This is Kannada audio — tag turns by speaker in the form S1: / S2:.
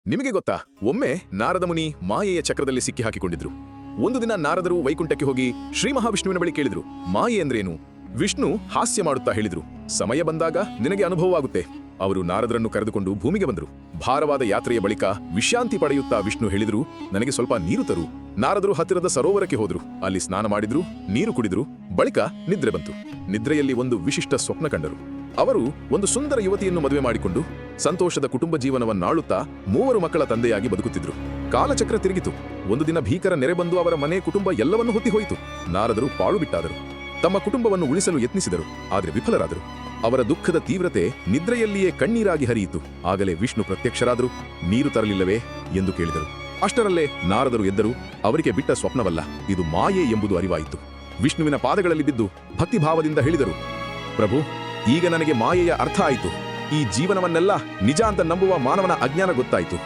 S1: ನಿಮಗೆ ಗೊತ್ತಾ, ಒಮ್ಮೆ ನಾರದ ಮುನಿ ಮಾಯೆಯ ಚಕ್ರದಲ್ಲಿ ಸಿಕ್ಕಿ ಹಾಕಿಕೊಂಡಿದ್ರು. ಒಂದು ದಿನ ನಾರದರು ವೈಕುಂಠಕ್ಕೆ ಹೋಗಿ ಶ್ರೀ ಮಹಾವಿಷ್ಣುವಿನ ಬಳಿ ಕೇಳಿದ್ರು, ಮಾಯೆ ಅಂದ್ರೇನು? ವಿಷ್ಣು ಹಾಸ್ಯ ಮಾಡುತ್ತಾ ಹೇಳಿದ್ರು, ಸಮಯ ಬಂದಾಗ ನಿನಗೆ ಅನುಭವವಾಗುತ್ತೆ. ಅವರು ನಾರದರನ್ನು ಕರೆದುಕೊಂಡು ಭೂಮಿಗೆ ಬಂದರು. ಭಾರವಾದ ಯಾತ್ರೆಯ ಬಳಿಕ ವಿಶ್ರಾಂತಿ ಪಡೆಯುತ್ತಾ ವಿಷ್ಣು ಹೇಳಿದ್ರು, ನನಗೆ ಸ್ವಲ್ಪ ನೀರು ತರು. ನಾರದರು ಹತ್ತಿರದ ಸರೋವರಕ್ಕೆ ಹೋದ್ರು. ಅಲ್ಲಿ ಸ್ನಾನ ಮಾಡಿದ್ರು, ನೀರು ಕುಡಿದ್ರು. ಬಳಿಕ ನಿದ್ರೆ ಬಂತು. ನಿದ್ರೆಯಲ್ಲಿ ಒಂದು ವಿಶಿಷ್ಟ ಸ್ವಪ್ನ ಕಂಡರು. ಅವರು ಒಂದು ಸುಂದರ ಯುವತಿಯನ್ನು ಮದುವೆ ಮಾಡಿಕೊಂಡು ಸಂತೋಷದ ಕುಟುಂಬ ಜೀವನವನ್ನಾಳುತ್ತಾ 3 ಮಕ್ಕಳ ತಂದೆಯಾಗಿ ಬದುಕುತ್ತಿದ್ರು. ಕಾಲಚಕ್ರ ತಿರುಗಿತು. ಒಂದು ದಿನ ಭೀಕರ ನೆರೆ ಬಂದು ಅವರ ಮನೆ ಕುಟುಂಬ ಎಲ್ಲವನ್ನೂ ಹೊತ್ತಿ ಹೋಯಿತು. ನಾರದರು ಪಾಳು ಬಿಟ್ಟಾದರು. ತಮ್ಮ ಕುಟುಂಬವನ್ನು ಉಳಿಸಲು ಯತ್ನಿಸಿದರು, ಆದರೆ ವಿಫಲರಾದರು. ಅವರ ದುಃಖದ ತೀವ್ರತೆ ನಿದ್ರೆಯಲ್ಲಿಯೇ ಕಣ್ಣೀರಾಗಿ ಹರಿಯಿತು. ಆಗಲೇ ವಿಷ್ಣು ಪ್ರತ್ಯಕ್ಷರಾದರು. ನೀರು ತರಲಿಲ್ಲವೇ ಎಂದು ಕೇಳಿದರು. ಅಷ್ಟರಲ್ಲೇ ನಾರದರು ಎದ್ದರು. ಅವರಿಗೆ ಬಿಟ್ಟ ಸ್ವಪ್ನವಲ್ಲ, ಇದು ಮಾಯೆ ಎಂಬುದು ಅರಿವಾಯಿತು. ವಿಷ್ಣುವಿನ ಪಾದಗಳಲ್ಲಿ ಬಿದ್ದು ಭಕ್ತಿಭಾವದಿಂದ ಹೇಳಿದರು, ಪ್ರಭು, ಈಗ ನನಗೆ ಮಾಯೆಯ ಅರ್ಥ ಆಯಿತು. ಈ ಜೀವನವನ್ನೆಲ್ಲ ನಿಜ ಅಂತ ನಂಬುವ ಮಾನವನ ಅಜ್ಞಾನ ಗೊತ್ತಾಯಿತು.